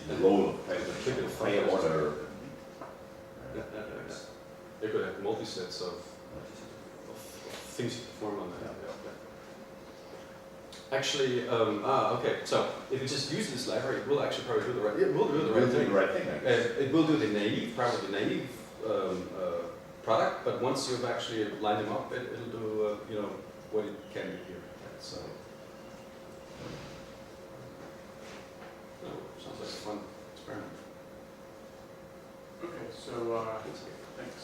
the role of higher order. They could have multi-sets of things you perform on that. Actually, okay. So if you just use this library, it will actually probably do the right. It will do the right thing. I guess. It will do the naive, probably the naive product. But once you've actually lined them up, it'll do what it can do here. So. Sounds like a fun experiment. Okay, so thanks.